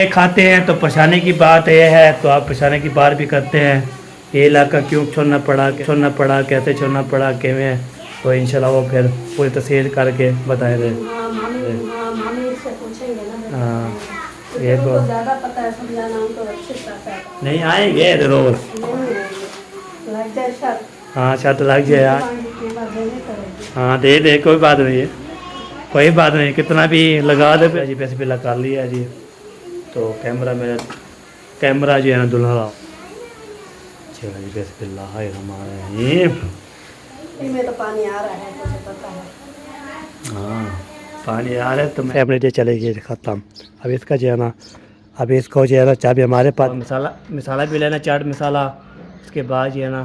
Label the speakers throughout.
Speaker 1: खाते हैं तो परेशानी की बात यह है, तो आप परेशानी की बात भी करते हैं ये इलाका क्यों छोड़ना पड़ा कैसे छोड़ना पड़ा कैसे, तो इंशाल्लाह वो फिर पूरी तफसील करके बताए रहे।
Speaker 2: मामी से पूछेंगे ना,
Speaker 1: हाँ
Speaker 2: क्योंकि
Speaker 1: ये
Speaker 2: उनको ज़्यादा पता है, समझाना उनको अच्छे से आता है।
Speaker 1: नहीं आएंगे ज़रूर।
Speaker 2: लग जाए शर्त,
Speaker 1: हाँ शर्त लग जाए यार।
Speaker 2: मांगने बाद देने करेगी।
Speaker 1: हाँ दे कोई बात नहीं है, कोई बात नहीं, कितना भी लगा दे जी। पैसे पिला कर लिया जी, तो कैमरा मेरा कैमरा जो है ना दुल्हा चलो जी। पैसे पिला है हमारे
Speaker 2: इनमें तो पानी आ रहा है, मुझे पता है।
Speaker 1: हाँ पानी आ रहा है तो फैमिली डे चलेगी ख़त्म। अब इसका जो है ना, अब इसको जो है ना चाबी हमारे पास, मसाला भी लेना, चाट मसाला। उसके बाद जो है ना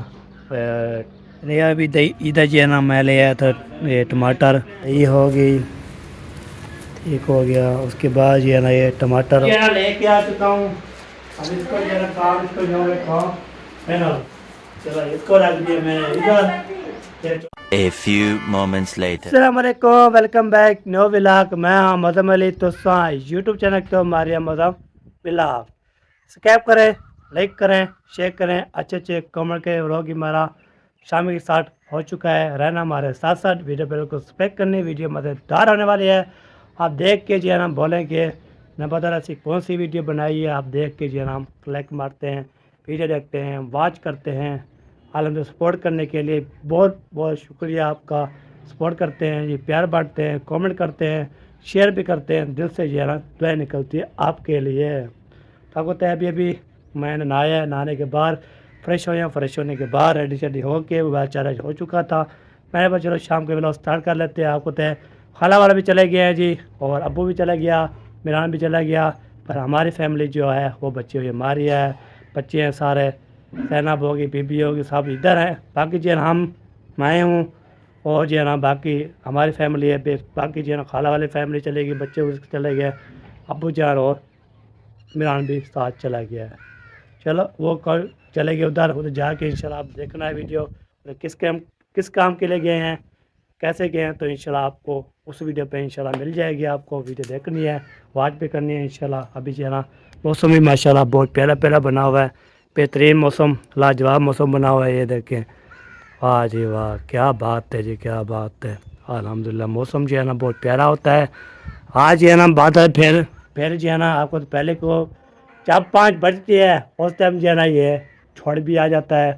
Speaker 1: नहीं अभी इधर जो है ना मैं ले आया था ये टमाटर, ये हो गई, ठीक हो गया। उसके बाद जो है ना ये टमाटर लेके आ चुका हूँ। अब इसको जो है ना काम, इसको जो है ना, चलो इसको रख दिया मैंने इधर।
Speaker 3: A few moments later.
Speaker 1: अस्सलाम वालेकुम, वेलकम बैक न्यू व्लॉग। मैं हूं मज़म अली, तो यूट्यूब चैनल को हमारे मज़म व्लॉग सब्सक्राइब करें, लाइक करें, शेयर करें, अच्छे कमेंट के व्लॉग हमारा शाम के साथ हो चुका है। रहना हमारे साथ साथ, वीडियो बिल्कुल सब्सक्राइब करनी, वीडियो मज़ेदार होने वाली है। आप देख के जो है ना बोलेंगे न पता ऐसी कौन सी वीडियो बनाई है। आप देख के जो है ना हम लाइक मारते हैं, वीडियो देखते हैं, वॉच करते हैं। आलम सपोर्ट करने के लिए बहुत बहुत शुक्रिया आपका। सपोर्ट करते हैं ये, प्यार बांटते हैं, कमेंट करते हैं, शेयर भी करते हैं। दिल से जो है ना दुआएं निकलती है आपके लिए। तो आपको तय अभी मैंने नहाया है, नहाने के बाद फ्रेश होया, फ्रेश होने के बाद रेडी शेडी होके मोबाइल चार्ज हो चुका था। मैंने बोला चलो शाम के ब्लॉग स्टार्ट कर लेते हैं। आपको तय खाला वाला भी चले गया है जी, और अब्बू भी चला गया, मिरान भी चला गया। पर हमारी फैमिली जो है वो बच्ची हुई हमारी है, बच्चे हैं सारे, सैनब होगी, बीबी होगी, सब इधर हैं। बाकी जो है ना हम, मैं हूँ, और जो है ना बाकी हमारी फैमिली है। बाकी जो है ना खाला वाली फैमिली चलेगी, बच्चे उसके चले गए, अबू जान और मिरान भी साथ चला गया है। चलो वो कल चले गए उधर जाके इंशाल्लाह आप देखना है वीडियो, किस काम के लिए गए हैं, कैसे गए हैं, तो इंशाल्लाह आपको उस वीडियो पे इंशाल्लाह मिल जाएगी। आपको वीडियो देखनी है, वॉच भी करनी है इंशाल्लाह। अभी जो है ना मौसम भी माशाल्लाह बहुत प्यारा प्यारा बना हुआ है, बेहतरीन मौसम, लाजवाब मौसम बना हुआ है। ये देखें, वाह जी वाह, क्या बात है जी, क्या बात है। अल्हम्दुलिल्लाह मौसम जो है ना बहुत प्यारा होता है। आज जो है ना बादल फिर जो है ना, आपको तो पहले को जब 5 बजती है उस टाइम जो है ना ये छोड़ भी आ जाता है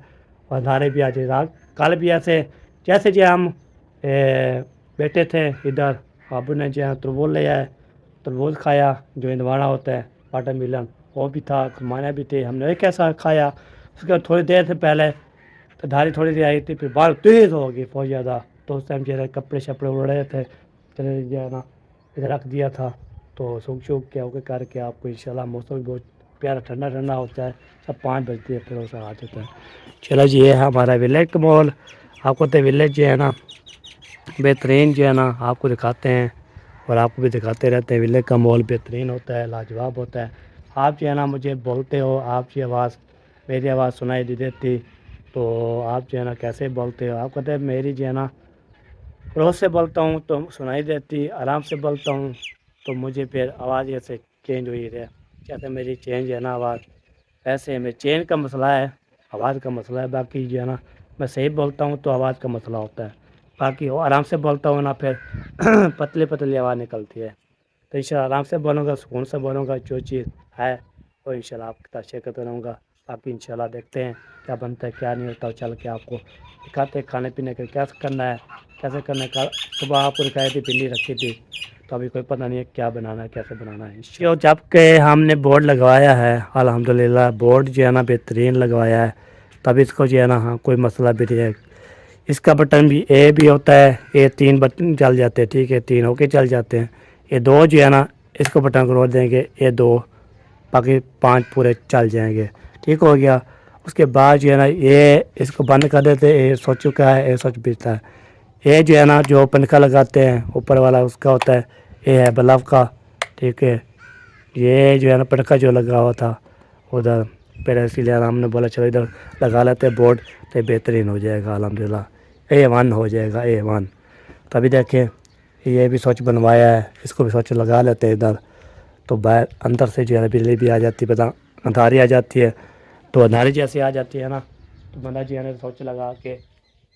Speaker 1: और अंधारे भी आ जाता है। कल भी ऐसे जैसे जो हम बैठे थे इधर, अबू ने जो है तरबूज ले आए, तरबूज खाया, जो इंदवाना होता है वाटर मिलन, वो भी था, खुरमाना भी थे, हमने एक ऐसा खाया। उसके बाद थोड़ी देर से पहले तो धारी थोड़ी सी आई थी, फिर बाल तेज़ हो गई बहुत ज़्यादा। तो उस टाइम जो है कपड़े शपड़े उड़ रहे थे, चले जो है ना इधर रख दिया था, तो सूख के होके करके आपको इंशाल्लाह मौसम भी बहुत प्यारा ठंडा ठंडा होता है। सब 5 बजते हैं फिर उसे आ जाता है। चलो जी ये है हमारा विलेज का मॉल। आपको तो विलेज जो है ना बेहतरीन जो है ना आपको दिखाते हैं, और आपको भी दिखाते रहते हैं। विलेज का मॉल बेहतरीन होता है, लाजवाब होता है। आप जो है ना मुझे बोलते हो, आपकी आवाज़ मेरी आवाज़ सुनाई दे देती, तो आप जो है ना कैसे बोलते हो। आप कहते हैं मेरी जो है ना रोज़ से बोलता हूँ तो सुनाई देती, आराम से बोलता हूँ तो मुझे फिर आवाज़ ऐसे चेंज हुई है। जैसे मेरी चेंज है ना आवाज़, वैसे में चेंज का मसला है, आवाज़ का मसला है। बाकी जो है ना मैं सही बोलता हूँ तो आवाज़ का मसला होता है, बाकी वो आराम से बोलता हूँ ना फिर पतली पतली आवाज़ निकलती है। तो इंशाल्लाह आराम से बोलूँगा, सुकून से बोलूँगा, जो चीज़ है वो इंशाल्लाह आपके साथ शेयर करता रहूँगा। बाकी इंशाल्लाह देखते हैं क्या बनता है क्या नहीं होता, चल के आपको दिखाते हैं खाने पीने का क्या करना है, कैसे करना है। कल सुबह आपको दिखाई थी भिंडी रखी थी, तो अभी कोई पता नहीं है क्या बनाना है, कैसे बनाना है। जो जब के हमने बोर्ड लगवाया है अल्हम्दुलिल्लाह, बोर्ड जो है ना बेहतरीन लगवाया है, तब इसको जो है ना हाँ कोई मसला भी नहीं है। इसका बटन भी ए भी होता है, ये 3 बटन चल जाते हैं, ठीक है, 3 होके चल जाते हैं। ये 2 जो है ना इसको बटन को रोक देंगे, ये 2, बाकी 5 पूरे चल जाएंगे, ठीक हो गया। उसके बाद जो है ना ये इसको बंद कर देते हैं, ये सोच चुका है, ये सोच बीतता है। ये जो है ना जो पंखा लगाते हैं ऊपर वाला उसका होता है, ये है बल्ब का, ठीक है। ये जो है ना पंखा जो लगा हुआ था उधर, फिर इसीलिए हमने बोला चलो इधर लगा लेते हैं बोर्ड, तो बेहतरीन हो जाएगा अल्हम्दुलिल्लाह, A1 हो जाएगा, A1। तभी देखें ये भी सोच बनवाया है, इसको भी सोच लगा लेते हैं इधर, तो बाहर अंदर से जो है ना बिजली भी आ जाती है, पता अंधारी आ जाती है। तो अंधारी जैसे आ जाती है ना तो बंदा जो है ना सोच लगा के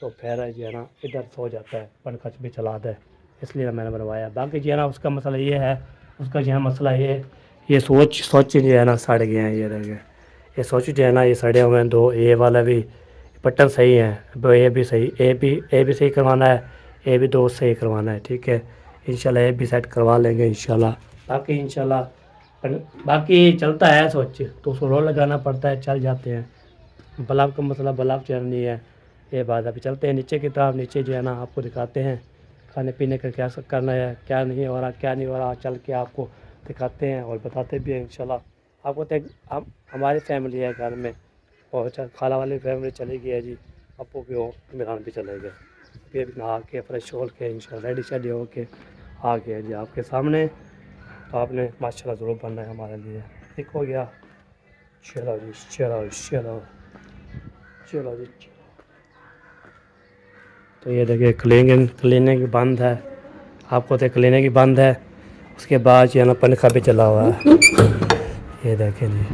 Speaker 1: तो फिर जो है ना इधर सो जाता है, पंखा भी चला दे, इसलिए मैंने बनवाया। बाकी जो है ना उसका मसला ये है, उसका जो है मसला ये सोच जो है ना सड़ गए हैं। ये रह गए ये सोच जो है ना, ये सड़े हुए हैं दो। ये वाला भी बटन सही है, ए भी सही, ए भी सही करवाना है, ए भी दो सही करवाना है। ठीक है, इंशाल्लाह ए भी सेट करवा लेंगे इंशाल्लाह। बाकी इंशाल्लाह बाकी चलता है सोच, तो उसको रोल लगाना पड़ता है, चल जाते हैं। बल्ब का मसला, बल्ब चल नहीं है, ये बात। अभी चलते हैं नीचे की तरफ। नीचे जो है ना आपको दिखाते हैं खाने पीने का क्या सब करना है, क्या नहीं हो रहा, क्या नहीं हो रहा, चल के आपको दिखाते हैं और बताते भी हैं इंशाल्लाह। आपको तो हम हमारी फैमिली है घर में, और खाला वाली फैमिली चली गई है जी, अपू भी हो, इमरान भी चले गए। फिर भी नहा के फ्रेश हो के इंशाल्लाह रेडी शेडी हो के आ गए जी आपके सामने। तो आपने माशाल्लाह ज़रूर बनना है हमारे लिए। ठीक हो गया, चलो जी चलो चलो चलो जी। तो ये देखिए क्लीनिंग बंद है, आपको तो क्लीनिंग बंद है। उसके बाद जो है ना पंखा भी चला हुआ है, ये देखें जी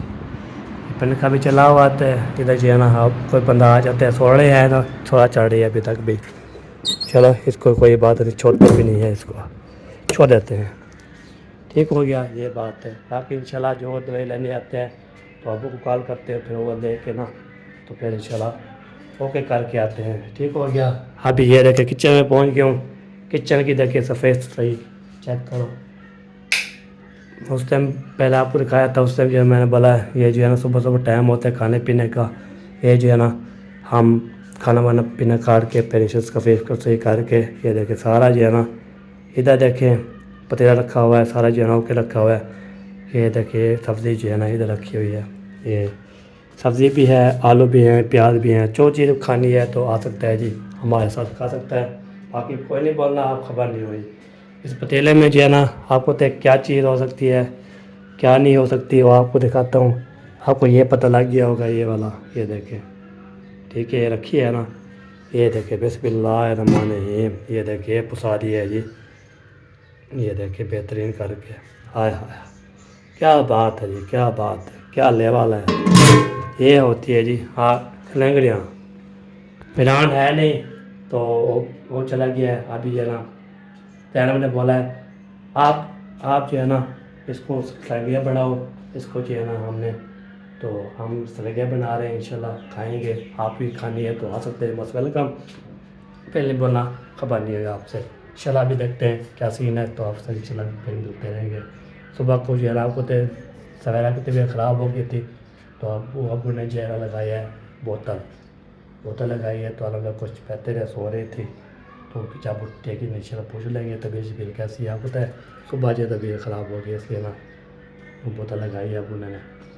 Speaker 1: पंखा भी चला हुआ है। इधर जो है ना आप कोई बंदा आ जाता है, सो रहे हैं ना, थोड़ा चढ़ रही है अभी तक भी। चलो इसको कोई बात नहीं, छोड़ते भी नहीं है, इसको छोड़ देते हैं। ठीक हो गया, ये बात है। बाकी इंशाल्लाह जो दवाई लेने आते हैं तो अबू को कॉल करते हैं, फिर वो ले के ना तो फिर इंशाल्लाह ओके करके आते हैं। ठीक हो गया। अभी ये देखे किचन में पहुंच गया हूँ। किचन की देखिए सफ़ेद सही चेक करो। उस टाइम पहले आपको दिखाया था, उस टाइम जो है मैंने बोला ये जो है ना सुबह सुबह टाइम होता है खाने पीने का, ये जो है ना हम खाना वाना पीना काट के फिर इसका फेस को सही करके, ये देखें सारा जो है ना इधर देखें पतीला रखा हुआ है, सारा जो है ना ओके रखा हुआ है। ये देखिए सब्ज़ी जो है ना इधर रखी हुई है, ये सब्ज़ी भी है, आलू भी हैं, प्याज भी हैं। जो चीज़ खानी है तो आ सकता है जी, हमारे साथ खा सकता है। बाकी कोई नहीं बोलना आप खबर नहीं हुई। इस पतीले में जो है ना आपको तो क्या चीज़ हो सकती है, क्या नहीं हो सकती, वो आपको दिखाता हूँ। आपको ये पता लग गया होगा, ये वाला ये देखें। ठीक है, ये रखी है ना, ये देखें बिस्मिल्लाहिर्रहमानिर्रहीम, ये देखिए पुसा दी है जी, ये देखिए बेहतरीन करके। हाय हाय क्या बात है जी, क्या बात है, क्या लेवल है। ये होती है जी हाँ लंगड़ियाँ। पिरान है नहीं तो वो चला गया है। अभी जो है ना तैनब ने बोला है आप जो है ना इसको सलगिया बनाओ, इसको जो है ना हमने तो हम सलगिया बना रहे हैं, इंशाल्लाह खाएंगे। आप भी खानी है तो आ सकते हैं, मोस्ट वेलकम। पहले बोलना खबर नहीं है आपसे। इंशाल्लाह अभी देखते हैं क्या सीन है, तो आपसे इंशाल्लाह फिर मिलते रहेंगे। सुबह को जो है ना आपको तो सवेरा की तबीयत ख़राब हो गई थी, तो अबू ने जहरा लगाया है, बोतल लगाई है। तो अलग कुछ बेहतर है, सो रही थी तो जब उठते कि इंशाल्लाह पूछ लेंगे तबीयत शबीयत कैसी है। आपको तो सुबह जो तबीयत ख़राब हो गई, इसलिए ना वो बोतल लगाई है अबू ने,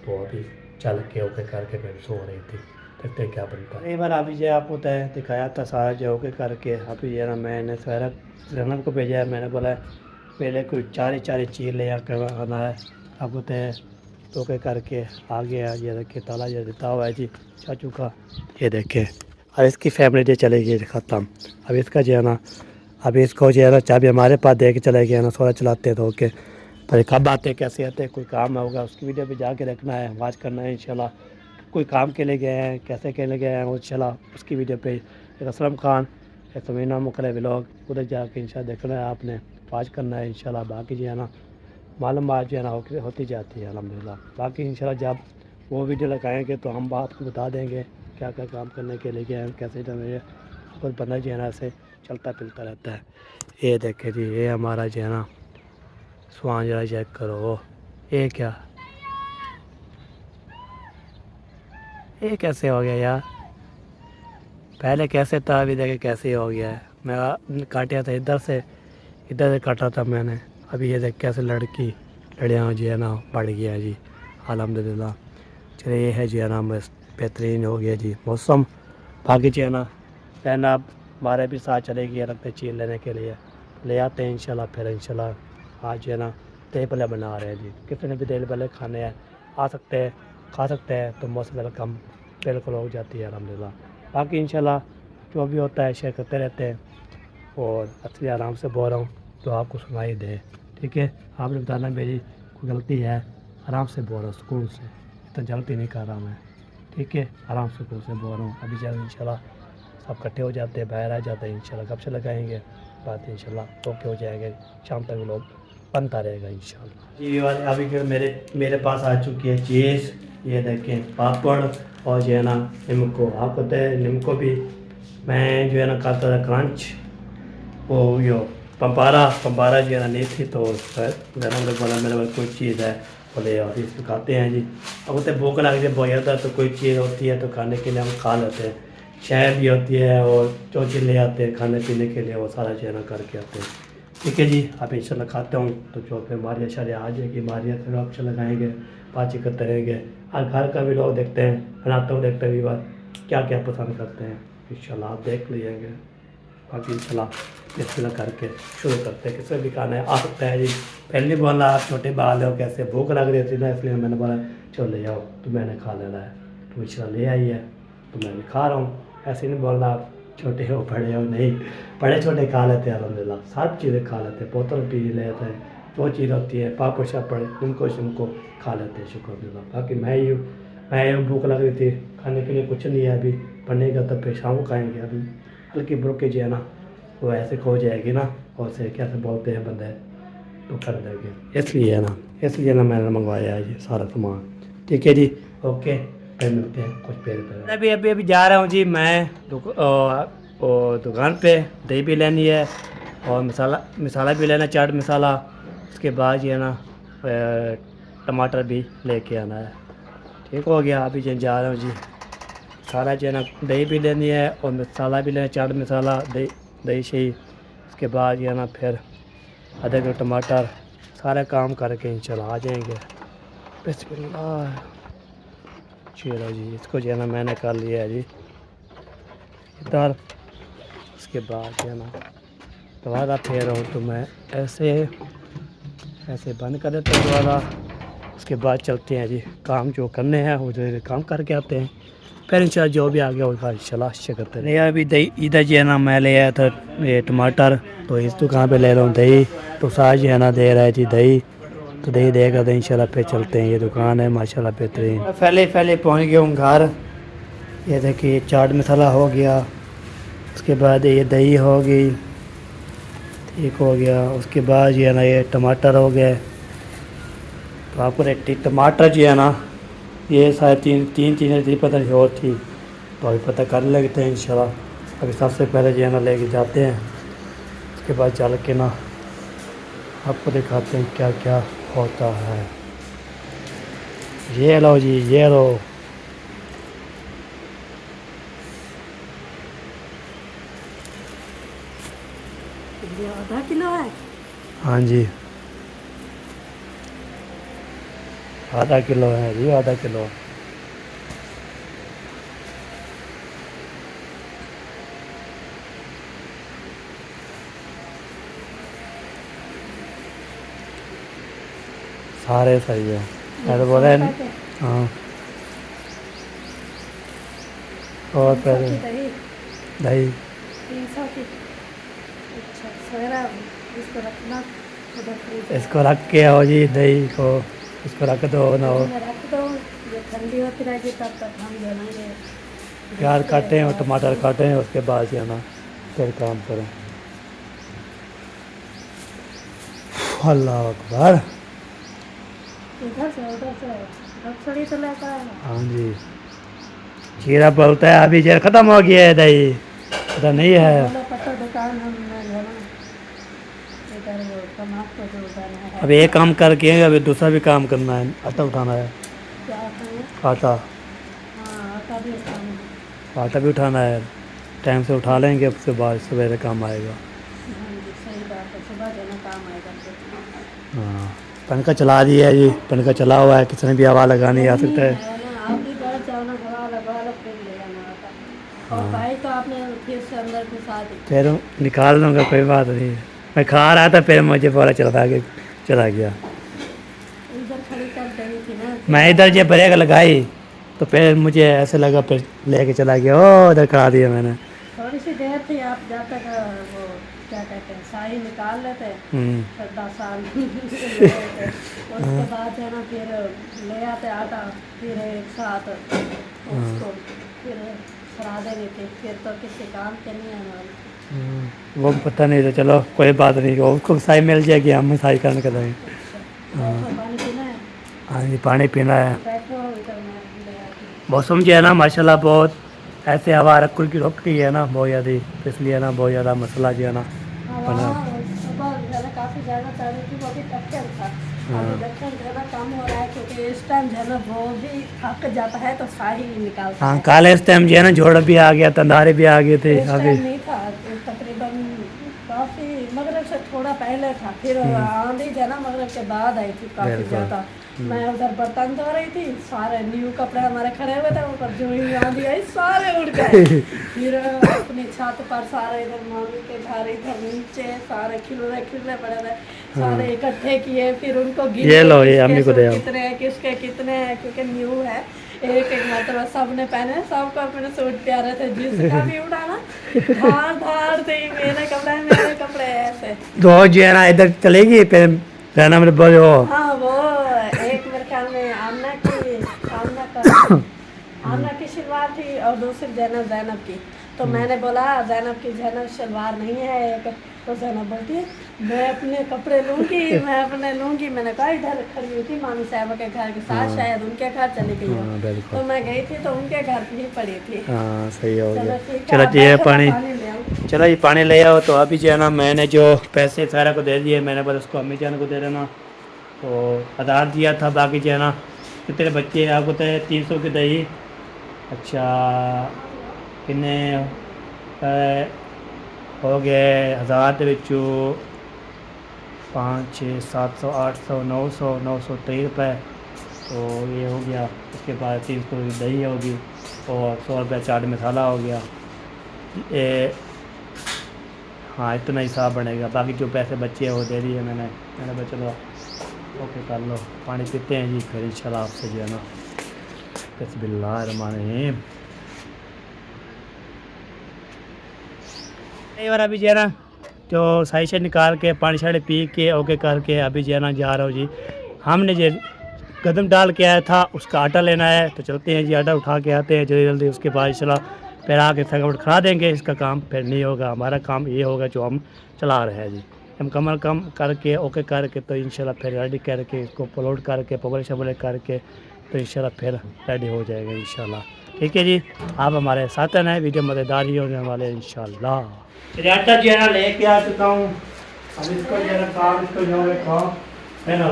Speaker 1: तो अभी चल के ओके करके फिर सो रही थी। देखते क्या बनता है। एक बार अभी जो आपको तय दिखाया था सारा जो ओके करके। अभी ये ना मैंने सवेरा जहनब को भेजा है, मैंने बोला पहले कोई चार चीज़ ले आकर आना है। आपको तय तो ओके करके आ गया। ये देखिए ताला ये देता हुआ है जी चाचू का, ये देखे। अब इसकी फैमिली जो चले गई ख़त्म। अब इसका जो है ना अभी इसको जो है ना चाबी हमारे पास दे के चले गए ना, सोरा चलाते हैं तो ओके। पर कब आते कैसे आते, कोई काम होगा उसकी वीडियो भी जाके रखना है, वाच करना है इंशाल्लाह। कोई काम के लिए गए हैं, कैसे के लिए गए हैं, वो इंशाल्लाह उसकी वीडियो पे एक असलम खान एक समीना मुकले व्लॉग उधर जाके इंशाल्लाह देखना है आपने, वाच करना है इंशाल्लाह। बाकी जो है ना मालूमात जो है ना होती जाती है अल्हम्दुलिल्लाह। बाकी इंशाल्लाह जब वो वीडियो लगाएंगे तो हम आपको बता देंगे क्या क्या काम करने के लिए गए हैं, कैसे जाने। कुछ बंदा जो है ना ऐसे चलता फिरता रहता है। ये देखे जी, ये हमारा जो है ना स्वान जरा चेक करो, ये क्या, ये कैसे हो गया यार, पहले कैसे था अभी देखे कैसे हो गया है। मैं काटा था इधर से काटा था मैंने, अभी ये देख कैसे लड़ियाँ जो है ना बढ़ गया जी अल्हम्दुलिल्लाह। चलिए ये है जो है ना बस बेहतरीन हो गया जी मौसम। बाकी जो है ना फैन आप हमारे भी साथ चलेगी रखते चीज़ लेने के लिए ले आते हैं इंशाल्लाह। फिर इंशाल्लाह आज जो है ना दही भल्ले बना रहे हैं जी, किसी ने भी दही भल्ले खाने हैं आ सकते हैं, खा सकते हैं, तो मौसम वेलकम बिल्कुल हो जाती है अल्हम्दुलिल्लाह। बाकी इंशाल्लाह जो भी होता है शेयर करते रहते हैं, और असली आराम से बोल रहा हूँ तो आपको सुनाई दे। ठीक है, आपने बताना मेरी कोई गलती है आराम से बोल रहा हूँ, सुकून से, इतना जल्दी नहीं कर रहा मैं, ठीक है, आराम से सुकून से बोल रहा हूँ। अभी जब इंशाल्लाह सब इकट्ठे हो जाते हैं, बाहर आ जाते हैं, इंशाल्लाह कब से लगाएंगे बात, इंशाल्लाह ओके हो जाएगा, शाम तक लोग बनता रहेगा इंशाल्लाह। जी वाले अभी के मेरे पास आ चुकी है चीज़, ये देखें पापड़ और जो है ना निम्को, आपको पता है निम्को भी मैं जो है ना खाता था क्रंच, वो यो पंपारा जो है ना नहीं थी, तो गरम लोग बोला मेरे पास कोई चीज़ है, बोले यार इसमें खाते हैं जी। अब होते भूख लग जाए बहुत ज़्यादा, तो कोई चीज़ होती है तो खाने के लिए हम खा लेते हैं, चाय भी होती है और जो चीज़ ले आते हैं खाने पीने के लिए वो सारा जो है ना करके आते हैं, ठीक है जी। आप इंशाल्लाह खाते हूँ तो जो फिर मारिया शारिया आ जाएगी, मारिया से आप लगाएंगे, बातचीत करते रहेंगे, और घर का भी लोग देखते हैं, बनाता हूँ, देखते भी बात क्या क्या पसंद करते हैं, इंशाल्लाह आप देख लीजिएंगे। बाकी इंशाल्लाह बिस्मिल्लाह करके शुरू करते हैं, किसी भी खाना है आ सकता है जी। पहले बोला आप छोटे बाल हो, कैसे भूख लग रही थी ना, इसलिए मैंने बोला चलो ले जाओ, तो मैंने खा लेना है, तो इंशाल्लाह ले आई है तो मैं भी खा रहा हूँ। ऐसे नहीं बोलना आप छोटे हो बड़े हो, नहीं, बड़े छोटे खा लेते हैं अल्हम्दुलिल्लाह, सब चीज़ें खा लेते हैं, बोतल पी लेते हैं, जो चीज़ होती है पापड़ शापड़ इनको शिनको खा लेते हैं, शुक्र अल्लाह। बाकी मैं भूख लग रही थी, खाने के लिए कुछ नहीं है अभी, बनेगा तब फिर शाम को खाएँगे, अभी हल्की बुल्की जो है ना वो ऐसे खो जाएगी ना, और से कैसे बोलते हैं बंदे तो कर देंगे, इसलिए ना मैंने मंगवाया है जी सारा सामान, ठीक है जी, ओके फिर मिलते हैं कुछ देर पहले। अभी जा रहा हूँ जी मैं दुकान पे, दही भी लेनी है और मसाला भी लेना, चाट मसाला, उसके बाद ये ना टमाटर भी लेके आना है, ठीक हो गया। अभी जा रहा हूँ जी, सारा जो है ना दही भी लेनी है और मसाला भी लेना, चाट मसाला दही शही, उसके बाद ये ना फिर आधा किलो टमाटर, सारा काम करके इंशाल्लाह आ जाएंगे। बिस्मिल्लाह, चलो जी, इसको जो है ना मैंने कर लिया है जी इधर, उसके बाद जो है ना दोबारा फिर हो तो मैं ऐसे बंद कर देता हूँ दोबारा, उसके बाद चलते हैं जी, काम जो करने हैं वो जो काम करके आते हैं, फिर इंशाल्लाह जो भी आ गया उसका इंशाल्लाह अच्छा करते हैं। अभी दही इधर जो है ना मैं ले आया था ये टमाटर, तो इस दुकान पे ले रहा हूँ दही, तो साज जो है ना दे रहा है जी दही, तो दही देगा तो इंशाल्लाह पे चलते हैं, ये दुकान है माशाल्लाह बेहतरीन। पहले पहुँच गया हूँ घर, ये देखिए चाट मसाला हो गया, उसके बाद ये दही हो गई, ठीक हो गया, उसके बाद जो है ना ये टमाटर हो गए, तो आपको टमाटर जो है ना ये शायद तीन चीज़ें थी, पता नहीं और थी, तो अभी पता कर लेते हैं इंशाल्लाह। अभी सबसे पहले जो है ना लेके जाते हैं, उसके बाद चल के ना आपको दिखाते हैं क्या क्या होता है। ये लो जी, ये लो,
Speaker 2: ये आधा किलो है।
Speaker 1: हाँ जी आधा किलो है जी, आधा किलो। सारे सही है, मैं तो बोले हाँ। और पहले दही
Speaker 2: 300 की, अच्छा सवेरा इसको रखना उधर फ्रिज
Speaker 1: इसको रख के आओ जी, दही को इसको रख दो ना, हो
Speaker 2: में रख दो, जब ठंडी होती रहेगी तब तक हम जो है ये
Speaker 1: प्याज काटें और टमाटर काटें, उसके बाद जो है ना फिर काम करें। अल्लाह अकबर,
Speaker 2: इधर से रसोड़ी तो लेकर आना।
Speaker 1: हाँ जी, खीरा बोलता है अभी जरा ख़त्म हो गया है दही, पता नहीं है।
Speaker 2: बोलो पता दुकान हम जो है ना इधर वो टमाटर जो उठाना है।
Speaker 1: अब एक काम करके अभी दूसरा भी काम करना है, आटा उठाना है,
Speaker 2: क्या खाएं?
Speaker 1: आटा
Speaker 2: हाँ आटा भी खाना।
Speaker 1: आटा भी उठाना है, टाइम से उठा लेंगे, उसके बाद सवेरे काम आएगा।
Speaker 2: हाँ जी सही बात है, सुबह जो है ना काम आएगा।
Speaker 1: हाँ पंखा चला दिया है जी, पंखा चला हुआ है, किसी ने भी हवा लगानी आ सकता है।
Speaker 2: आप भी बैठ जाओ ना, हवा लगा लो, फिर ले जाना आटा। और भाई तो आपने फिर से अंदर घुसा दी।
Speaker 1: फिर निकाल लूँगा, कोई बात नहीं, मैं खा रहा था फिर मुझे पता चला कि चला गया।
Speaker 2: इधर खड़ी कर देनी थी ना।
Speaker 1: मैं इधर जब ब्रेक लगाई तो फिर मुझे ऐसे लगा, फिर लेके चला गया, ओ उधर खा दिया मैंने।
Speaker 2: थोड़ी सी देर थी, आप जब तक वो क्या क्या कहते हैं शाही निकाल लेते हैं,
Speaker 1: हम्म,
Speaker 2: फिर 10 साल ले लेते हैं। उसके बाद है ना फिर ले आते आटा, फिर एक साथ उसको फिर सरा देनी थी, फिर तो किसी काम के नहीं है हमारे।
Speaker 1: वो पता नहीं था। चलो कोई बात नहीं, वो उसको साई मिल जाएगी, हम साई करने के लिए।
Speaker 2: बैठो, पानी पीना है,
Speaker 1: हाँ जी, पानी पीना है।
Speaker 2: बैठो इधर मैं ले आती हूँ।
Speaker 1: मौसम जो है ना माशाल्लाह बहुत ऐसे हवा रख की रुक रही है ना बहुत ज़्यादा, तो इसलिए ना बहुत ज़्यादा मसला जो है ना
Speaker 2: हवा
Speaker 1: बना।
Speaker 2: सुबह जो है काफ़ी ज़्यादा चल रही थी, वो भी दक्षिण था। अभी दक्षिण जो है ना कम हो रहा है, क्योंकि इस टाइम जो है ना वो भी थक जाता है तो शाही निकालता
Speaker 1: हाँ
Speaker 2: है।
Speaker 1: कल इस टाइम जो है ना जोड़ भी आ गया, तंदारे भी आ गए थे
Speaker 2: इस
Speaker 1: आगे।
Speaker 2: टाइम नहीं था, तकरीबन काफ़ी मगरब से थोड़ा पहले था, फिर आंधी जो है ना मगरब के बाद आई थी काफ़ी
Speaker 1: बिल्कुल।
Speaker 2: ज़्यादा। मैं उधर बर्तन धो रही थी, सारे न्यू कपड़े हमारे खड़े हुए थे ऊपर, जो ही आंधी आई सारे उड़ गए। फिर अपनी छत पर सारे, इधर मामी के घर, इधर नीचे सारे खिलौने खिलौने पड़े थे, सारे इकट्ठे किए, फिर उनको गिने
Speaker 1: ये लो, ये
Speaker 2: किसके
Speaker 1: अम्मी को
Speaker 2: सूट
Speaker 1: दे आओ।
Speaker 2: कितने हैं, किसके कितने हैं, क्योंकि न्यू है। एक एक मतलब सबने पहने, सबको अपने सूट प्यारे थे, जिसका भी उड़ा ना धार धार थी, मेरे कपड़े ऐसे।
Speaker 1: तो जो है ना इधर चलेगी फिर रहना मेरे बोलो।
Speaker 2: हाँ वो एक मेरे ख्याल में आमना की शलवार थी और दूसरी जैनब की। तो मैंने बोला जैनब की शलवार नहीं है एक, तो जैनब बोलती है मैं अपने कपड़े लूँगी, मैं अपने लूँगी। मैंने कहा इधर खड़ी हुई थी मामी साहब के घर के साथ, शायद उनके घर चली गई हो।
Speaker 1: हाँ बिल्कुल।
Speaker 2: तो मैं गई थी तो उनके घर ही पड़ी थी।
Speaker 1: हाँ सही हो
Speaker 2: चलो
Speaker 1: गया।
Speaker 2: ठीक है,
Speaker 1: चलो
Speaker 2: आप
Speaker 1: ये
Speaker 2: बैठो, मैं
Speaker 1: पानी,
Speaker 2: पानी ले आऊँ।
Speaker 1: चलो ये पानी ले आओ। तो अभी जो है ना मैंने जो पैसे सारा को दे दिए, मैंने बस उसको अम्मी जान को दे देना, तो आधार दिया था। बाकी जो है ना कितने बच्चे आपको तो 300 की दही। अच्छा किन्ने हो गए 1000 के बिचू 5 6 700 800 900 930 रुपये, तो ये हो गया। उसके बाद 300 की दही होगी और 100 रुपये चाट मसाला हो गया। ये हाँ इतना हिसाब बनेगा। बाकी जो पैसे बचे हैं वो दे दिए मैंने कहा चलो ओके कर लो, पानी पीते हैं जी, फिर इंशाल्लाह आपसे जो है ना बिस्मिल्लाहिर्रहमानिर्रहीम। कई बार अभी जो है ना तो सही से निकाल के पानी शाड़ी पी के ओके करके अभी जो है ना जा रहा हूँ जी। हमने जो कदम डाल के आया था उसका आटा लेना है, तो चलते हैं जी, आटा उठा के आते हैं जल्दी जल्दी। उसके बाद इंशाल्लाह फिर आके थकावट खड़ा देंगे, इसका काम फिर नहीं होगा। हमारा काम ये होगा जो हम चला रहे हैं जी। हम कमर कम करके ओके करके तो इंशाल्लाह फिर रेडी करके इसको अपलोड करके पब्लिश शबल करके तो इंशाल्लाह फिर रेडी हो जाएगा इंशाल्लाह। ठीक है जी, आप हमारे साथ हैं, वीडियो मज़ेदार ही होने वाले हैं इंशाल्लाह। चलिए आटा जो है ना लेके आ चुका हूँ, अब इसको जो है ना काम इसको जो है खाओ है ना।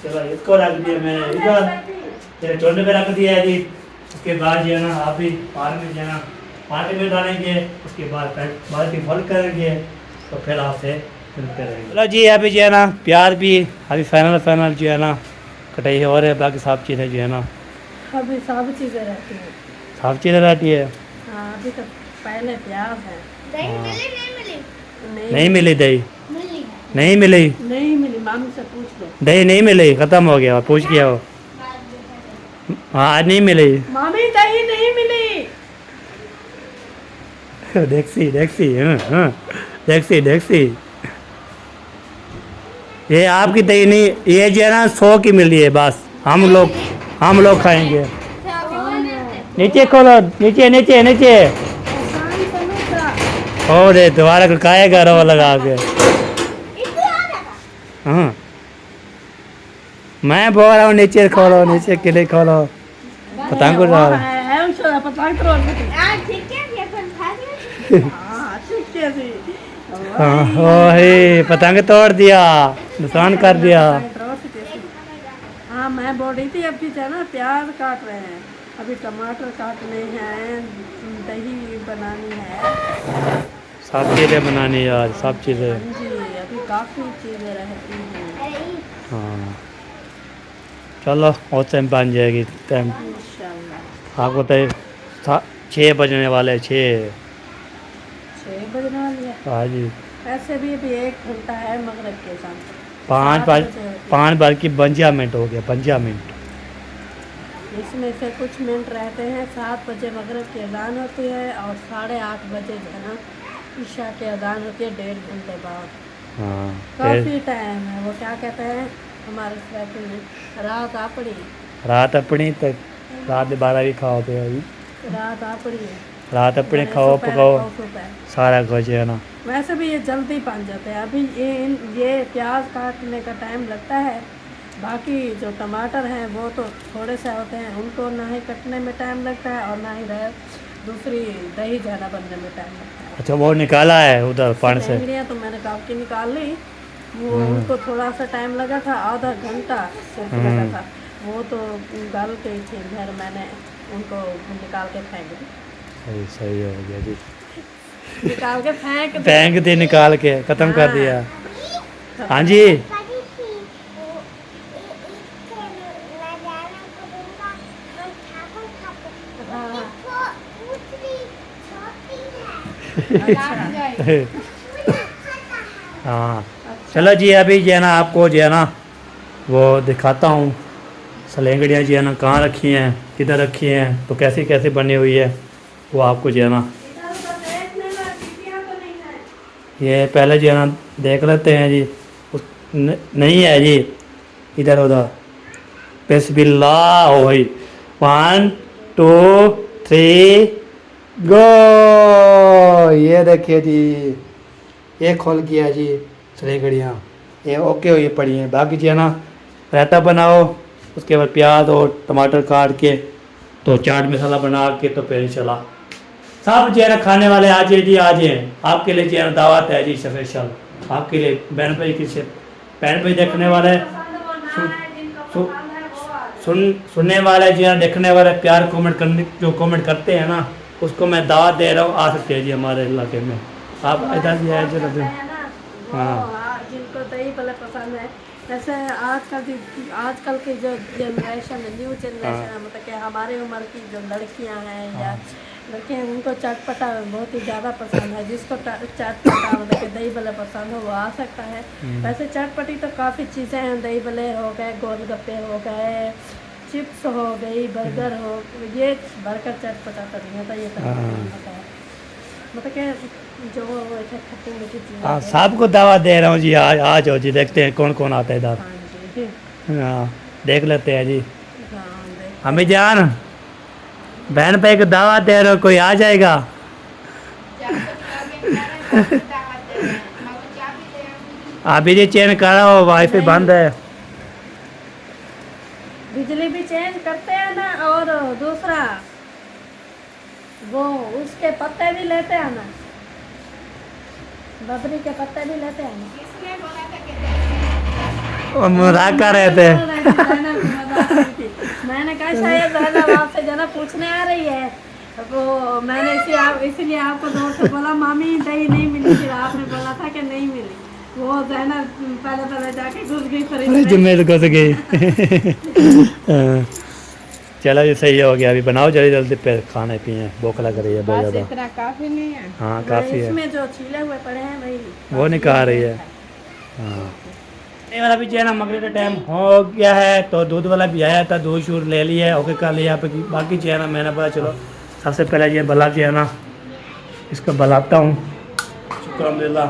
Speaker 1: चलो इसको रख दिया मैंने इधर, फिर चोले पे रख दिया है जी। उसके बाद जो है ना आप भी पानी में जो है ना पानी में डालेंगे, उसके बाद फिर बाल्टी फुल करेंगे तो फिर आपसे मिलते रहेंगे। चलो जी अभी जो है ना प्याज भी अभी फाइनल जो है ना कटाई हो रही है, बाकी सब चीज़ें जो है ना
Speaker 2: अभी सब चीज़ें रहती हैं।
Speaker 1: सब चीज़ें रहती है।
Speaker 2: हाँ अभी तो पहले प्याज है।
Speaker 1: नहीं मिली दही,
Speaker 4: मिली
Speaker 1: नहीं मिली
Speaker 2: नहीं मिली, मामी से पूछ लो।
Speaker 1: दही, नहीं मिली, ख़त्म हो गया, पूछ किया हो। हाँ आज नहीं मिली।
Speaker 2: मामी दही नहीं मिली।
Speaker 1: देखसी देखसी ये आपकी दही नहीं, ये जो है ना 100 की मिली है बस। हम लोग खाएंगे। नीचे खोलो, नीचे नीचे नीचे।
Speaker 2: आसान समझ
Speaker 1: और ये दोबारा खाएगा रवा लगा के। हाँ मैं बोल रहा हूँ नीचे खोलो, नीचे किले खोलो, पतंग उड़ा रहा है।
Speaker 2: है उसका पतंग रोल में।
Speaker 4: ठीक है ये अपन खा लिया
Speaker 2: हाँ ठीक है जी।
Speaker 1: हाँ ओहे पतंग तोड़ दिया, नुकसान कर दिया।
Speaker 2: हाँ मैं बोल रही थी अभी जो है ना प्याज काट रहे हैं, अभी टमाटर काटने हैं, दही बनानी है,
Speaker 1: सब चीज़ें बनानी यार, सब चीज़ें।
Speaker 2: हाँ जी अभी काफ़ी चीज़ें रहती हैं।
Speaker 1: हाँ चलो और टाइम बन जाएगी टाइम।
Speaker 2: इंशाल्लाह
Speaker 1: आपको तो 6 बजने वाले 6।
Speaker 2: 6 बजने वाली है।
Speaker 1: हाँ जी
Speaker 2: ऐसे भी अभी 1 घंटा है मगरब के शाम।
Speaker 1: 5 बज की 52 मिनट हो गया, 52 मिनट।
Speaker 2: इसमें से कुछ मिनट रहते हैं, 7 बजे मगरिब की अजान होती है और 8:30 बजे जो है ना ईशा की अजान होती है, 1.5 घंटे बाद।
Speaker 1: हाँ
Speaker 2: काफ़ी टाइम है। वो क्या कहते हैं हमारे साथ में, रात आपड़ी,
Speaker 1: रात अपनी तक रात 12 भी खाओ पे अभी
Speaker 2: रात आपड़ी है।
Speaker 1: रात अपने
Speaker 2: मैंने
Speaker 1: खाओ
Speaker 2: सुबह
Speaker 1: पकाओ
Speaker 2: खाओ सुबह।
Speaker 1: सारा कुछ है ना।
Speaker 2: वैसे भी ये जल्दी बन जाते हैं। अभी ये प्याज काटने का टाइम लगता है, बाकी जो टमाटर हैं वो तो थोड़े से होते हैं, उनको ना ही कटने में टाइम लगता है और ना ही दूसरी दही ज़्यादा बनने में टाइम लगता है।
Speaker 1: अच्छा वो निकाला है उधर पानी से।
Speaker 2: टेंगड़ियाँ तो मैंने काट के निकाल ली, वो उनको थोड़ा सा टाइम लगा था, आधा घंटा सिर्फ लगा था। वो तो गल गई थी, फिर मैंने उनको निकाल के फेंक दी।
Speaker 1: सही सही हो गया जी।
Speaker 2: निकाल के फेंक दी।
Speaker 1: बैंक दे निकाल के खत्म कर दिया। हाँ जी हाँ चलो जी अभी जो है ना आपको जो है ना वो दिखाता हूँ सलेंगड़ियाँ जो है ना कहाँ रखी हैं, किधर रखी हैं, तो कैसी कैसी बनी हुई है वो आपको जो है ना ये पहले जो है ना देख लेते हैं जी। नहीं है जी इधर उधर। बिस्मिल्लाह हो भाई 1 2 3 गो। ये देखिए जी ये खोल गया जी सलेंगड़ियाँ, ये ओके हुई पड़ी हैं। बाकी जो है ना रायता बनाओ, उसके बाद प्याज और टमाटर काट के तो चाट मसाला बना के तो फिर चला सब जो है ना खाने वाले आ जाए जी, आ जाए। आपके लिए जो है ना दावत है जी स्पेशल आपके लिए। बहन भाई किसे बहन भाई देखने वाले सुनने वाले जो है देखने वाले प्यार कमेंट करने जो कमेंट करते हैं ना उसको मैं दावत दे रहा हूँ, आ सकते हैं जी हमारे इलाके में। आप इधर भी आए चलो जी। हाँ
Speaker 2: जिनको दही भले पसंद है, जैसे आजकल की जो जनरेशन है, न्यू जनरेशन है, मतलब कि हमारे उम्र की जो लड़कियां हैं या लड़के हैं, उनको चटपटा बहुत ही ज़्यादा पसंद है। जिसको चटपटा मतलब कि दही भले पसंद हो वो आ सकता है। वैसे चटपटी तो काफ़ी चीज़ें हैं, दही भले हो गए, गोलगप्पे हो गए, चिप्स हो गई, बर्गर हो, ये बर्गर चटपटा तो नहीं होता, ये तो होता है मतलब कि जो ऐसे खट्टी मीठी चीज़।
Speaker 1: हाँ सबको दावत दे रहा हूँ जी, आ जाओ जी, देखते हैं कौन कौन आता है इधर।
Speaker 2: हाँ जी
Speaker 1: हाँ देख लेते हैं जी।
Speaker 2: हाँ देख।
Speaker 1: हमें जान बहन भाई को दावत दे रहे हो, कोई आ जाएगा। अभी जी चेंज करा हो, वाईफाई बंद है।
Speaker 2: बिजली भी चेंज करते हैं ना, और दूसरा वो उसके पत्ते भी लेते हैं ना, बबरी के पत्ते भी लेते हैं ना।
Speaker 1: वो मजाक कर रहे थे।
Speaker 2: मैंने कहा शायद ज़ैनब आपसे जना पूछने आ रही है, वो मैंने इसलिए आपको जोर से बोला मामी दही नहीं मिली, फिर आपने बोला था कि नहीं मिली। वो ज़ैनब पहले जाके घुस गई फ्रिज में।
Speaker 1: में घुस गई। चलो ये सही हो गया, अभी बनाओ जल्दी जल्दी पे खाने पिए, भूख लग रही है बहुत ज़्यादा।
Speaker 2: इतना काफ़ी नहीं है।
Speaker 1: हाँ काफ़ी है,
Speaker 2: इसमें जो छीले हुए पड़े हैं वही
Speaker 1: वो निकाल रही है। हाँ ये वाला भी जो है ना मगरिब का टाइम हो गया है, तो दूध वाला भी आया था, दूध शूर ले लिया ओके कर लिया। बाकी जो है ना मैंने बोला चलो सबसे पहले ये बला जो है ना इसको बलाता हूँ। शुक्र अल्हम्दुलिल्लाह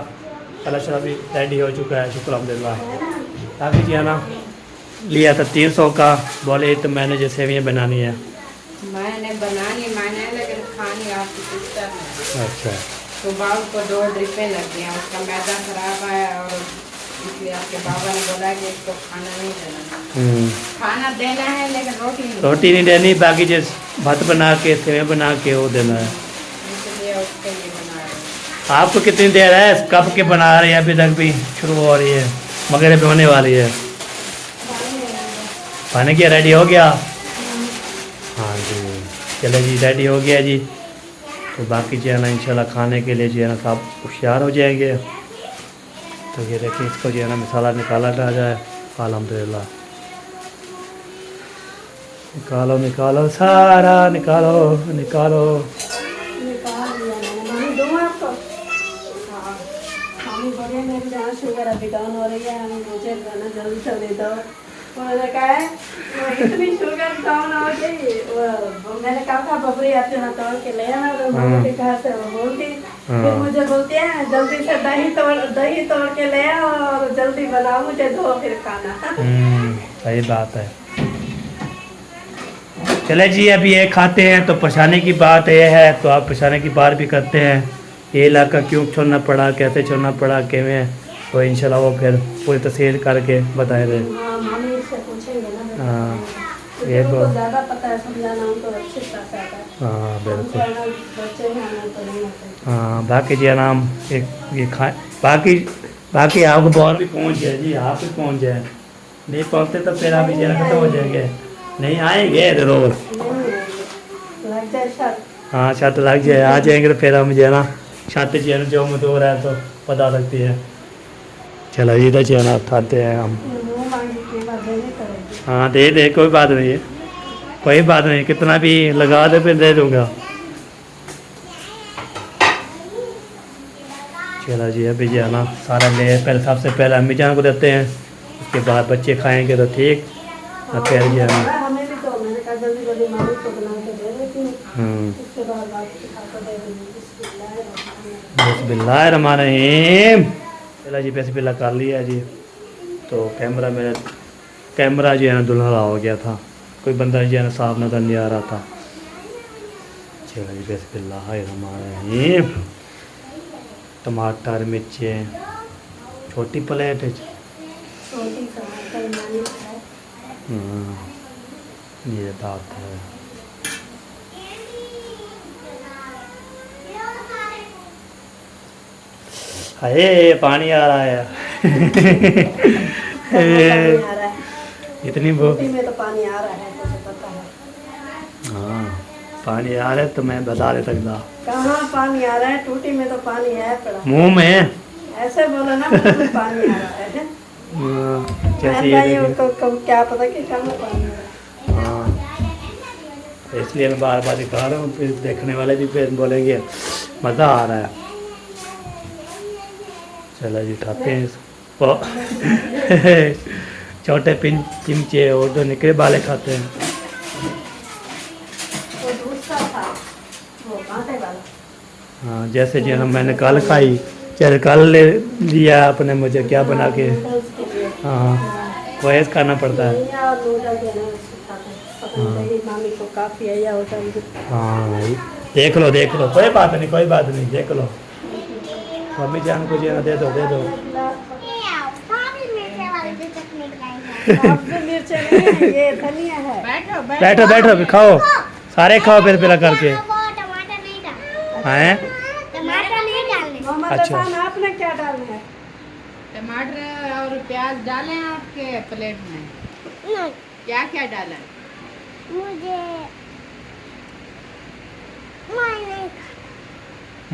Speaker 1: अल्लाह शरा भी रेडी हो चुका है, शुक्र अल्हम्दुलिल्लाह। बाकी जो है ना लिया था 300 का, बोले तो मैंने जो सेवियाँ बनानी है।
Speaker 5: मैंने बनानी मैंने लेकिन खानी आपकी सिस्टर ने।
Speaker 1: अच्छा
Speaker 5: तो बाबू को 2 ड्रिपें लग गई हैं, उसका मैदा खराब है और इसलिए आपके बाबा ने बोला कि इसको खाना नहीं देना। खाना देना है लेकिन
Speaker 1: रोटी नहीं देनी, बाकी जिस भात बना के सेवयाँ बना के वो देना है।
Speaker 5: इसलिए उसके लिए बना रहे हैं।
Speaker 1: आपको कितनी देर है, कब के बना रही है, अभी तक भी शुरू हो रही है, मगरिब होने वाली है। खाने की रेडी हो गया। हाँ जी चलो जी रेडी हो गया जी। तो बाकी जो है ना इंशाल्लाह खाने के लिए जो है ना सब होशियार हो जाएंगे। तो ये देखिए इसको जो है ना मसाला निकाला जा जाए। अल्हम्दुलिल्लाह निकालो निकालो सारा निकालो निकालो।
Speaker 2: निकाल लिया मैंने। मम्मी दूँ आपको? हाँ मम्मी बोलिए मेरी जहाँ शुगर अभी डाउन हो रही है, मुझे खाना जल्दी जल्दी दो। उन्होंने कहा है वो इतनी शुगर डाउन हो गई मैंने कहा था बबरी आते ना तोड़ के ले आना तो मम्मी के घर से वो बोलती फिर मुझे बोलती है जल्दी से दही तोड़ के ले आओ और जल्दी बनाओ मुझे दो फिर खाना
Speaker 1: सही बात है। चले जी अभी ये खाते हैं तो परेशानी की बात ये है तो आप परेशानी की बात भी करते हैं ये इलाका क्यों छोड़ना पड़ा कैसे छोड़ना पड़ा कैसे तो इंशाल्लाह वो फिर पूरी तस्वीर करके बताए दे।
Speaker 2: मामी से पूछेंगे ना
Speaker 1: हाँ
Speaker 2: ये तो ज़्यादा पता है समझाना उनको अच्छी तरह से आता है।
Speaker 1: हाँ बिल्कुल
Speaker 2: बच्चे हैं हमें तो नहीं आते।
Speaker 1: हाँ बाकी जी नाम एक ये खाए बाकी आपको बहुत भी पहुँच जाए जी आप भी पहुँच जाए नहीं पहुँचते तो फिर आप इसे खत्म हो जाएंगे नहीं आएंगे रोज
Speaker 2: लग जाए शर्त
Speaker 1: हाँ छत लग जाए आ जाएंगे तो फिर हम जो है ना छत जो है जो मजदूर है तो पता लगती है। चलो इधर जो है ना खाते हैं हम।
Speaker 2: मुँह मांगी के बाद देनी पड़ेगी।
Speaker 1: हाँ दे कोई बात नहीं है कोई बात नहीं कितना भी लगा दे फिर दे दूँगा। चलो जी अभी जो है ना सारा ले पहले सबसे पहले अम्मी जान को देते हैं उसके बाद बच्चे खाएंगे तो ठीक और फिर जो है ना
Speaker 2: हमें भी तो मैंने कहा जल्दी जल्दी मामी को बना के दे देती हूँ उसके बाद बाकी खाकर दे दूँगी।
Speaker 1: बिस्मिल्लाहिर्रहमानिर्रहीम। चला जी बिस्मिल्लाह कर लिया जी तो कैमरा जो है ना धुंधला हो गया था कोई बंदा जो है ना साफ नजर नहीं आ रहा था। चला जी बिस्मिल्लाहिर्रहमानिर्रहीम। टमाटर मिर्चें छोटी प्लेट है
Speaker 2: छोटी टमाटर मानी है
Speaker 1: ये बात है। हाय पानी आ रहा है
Speaker 2: पानी आ रहा है
Speaker 1: इतनी वो
Speaker 2: रोटी में तो पानी आ रहा है तुझे पता है।
Speaker 1: हाँ पानी आ रहा है तो मैं बता दे सकता
Speaker 2: कहाँ पानी आ रहा है टूटी में तो पानी है पड़ा
Speaker 1: मुंह में
Speaker 2: ऐसे बोलो ना मुंह में पानी आ रहा है
Speaker 1: जैसे
Speaker 2: मैं
Speaker 1: ये
Speaker 2: नहीं
Speaker 1: देखिए।
Speaker 2: उनको क्या पता कि कहाँ पानी आ रहा है।
Speaker 1: हाँ इसलिए मैं बार बार दिखा रहा हूँ फिर देखने वाले भी फिर बोलेंगे मज़ा आ रहा है। चलो जी खाते हैं इसको छोटे पिन चिमचे और जो निकले वाले खाते हैं।
Speaker 2: वो दूसरा था वो कांटे वाला
Speaker 1: हाँ जैसे जी हम मैंने कल खाई चल कल ले लिया आपने मुझे क्या बना के
Speaker 2: नूडल्स के लिए
Speaker 1: हाँ वही खाना पड़ता है।
Speaker 2: या नूडल जो है ना उसको खाते हैं पता नहीं मामी को काफ़ी है या होटल
Speaker 1: हाँ देख लो कोई बात नहीं देख लो मम्मी जान को जो है ना दे दो
Speaker 4: सारी मिर्चे वाली जो चटनी बनाई है
Speaker 2: मिर्च नहीं है ये धनिया है।
Speaker 1: बैठो फिर खाओ सारे खाओ फिर करके
Speaker 4: वो टमाटर नहीं डालना
Speaker 1: हैं
Speaker 4: टमाटर नहीं डालने
Speaker 2: मोहम्मद
Speaker 1: अच्छा।
Speaker 2: हसन आपने क्या डालना है?
Speaker 5: टमाटर और प्याज डालें आपके प्लेट में
Speaker 4: नहीं
Speaker 5: क्या क्या डाला
Speaker 4: मुझे मैं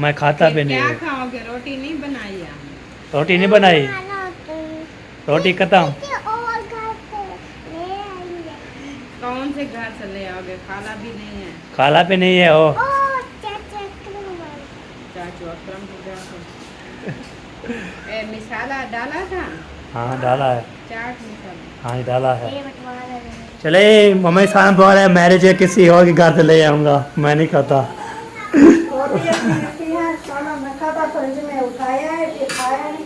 Speaker 1: मैं खाता भी नहीं
Speaker 5: क्या
Speaker 1: हूँ।
Speaker 5: खाओगे रोटी नहीं बनाई है हमने।
Speaker 1: रोटी नहीं बनाई रोटी खत्म
Speaker 4: और घर से ले आएंगे
Speaker 5: कौन से घर से ले आओगे खाला भी नहीं है
Speaker 1: खाला पे नहीं है वो
Speaker 4: ओ चाचा क्यों
Speaker 5: चाचू अकरम को जाकर ए मिसाला डाला था
Speaker 1: हाँ डाला है
Speaker 5: चाट मसाला
Speaker 1: हाँ डाला है।
Speaker 4: ये बंटवारा दे
Speaker 1: चले मम्मी साहब बोल रहे मैरिज है किसी और के घर से ले आऊँगा मैं नहीं खाता।
Speaker 2: रोटी अपनी रखी है खाना मैं खाता फ्रिज में उठाया है फिर खाया नहीं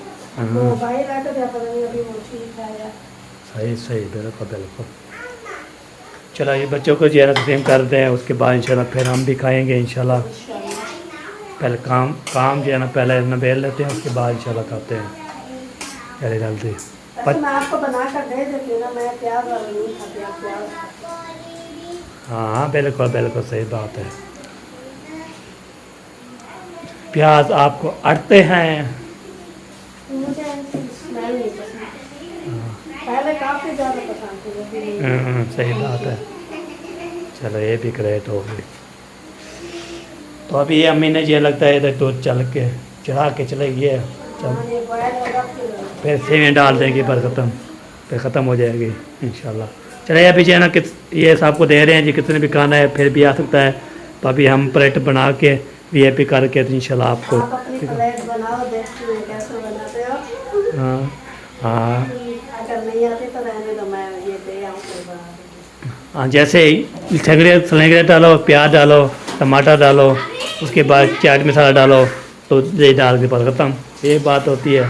Speaker 2: वो भाई रख दिया पता नहीं अभी वो ठीक खाया।
Speaker 1: सही बिल्कुल। चलो ये बच्चों को जो है ना तस्लीम करते हैं उसके बाद इंशाल्लाह फिर हम भी खाएंगे इंशाल्लाह। पहले काम जो है ना पहले नबेल लेते हैं उसके बाद इंशाल्लाह खाते हैं पहले जल्दी।
Speaker 2: वैसे मैं आपको बना कर दे देती हूँ ना मैं प्याज वाला नहीं खाती आप प्याज
Speaker 1: हाँ बिल्कुल सही बात है। प्याज आपको अड़ते हैं
Speaker 2: मुझे ऐसी स्मेल नहीं पसंद पहले काफ़ी ज़्यादा पसंद थी अभी नहीं।
Speaker 1: सही बात है। चलो ये भी ग्रेट हो गई तो अभी ये अम्मी ने ये लगता है इधर दूध चढ़ा के चले गए
Speaker 2: हाँ, ये बॉयल होगा
Speaker 1: फिर सेवियाँ डाल देंगे फिर ख़त्म हो जाएगी इंशाल्लाह। चलिए अभी जो है ना ये सबको दे रहे हैं जी कितने भी खाना है फिर भी आ सकता है तो अभी हम प्लेट बना के वीआईपी करके तो इंशाल्लाह आपको
Speaker 2: आप अपनी प्लेट बनाओ देखते हैं कैसे बनाते हो।
Speaker 1: हाँ
Speaker 2: अगर अगर नहीं आती तो रहने दो, मैं ये दे आऊँ फिर बना दूँगी।
Speaker 1: हाँ, जैसे सलेंगे डालो, प्याज डालो, टमाटर डालो, उसके बाद चाट मसाला डालो, तो ये डाल के पल खत्म। ये बात होती है।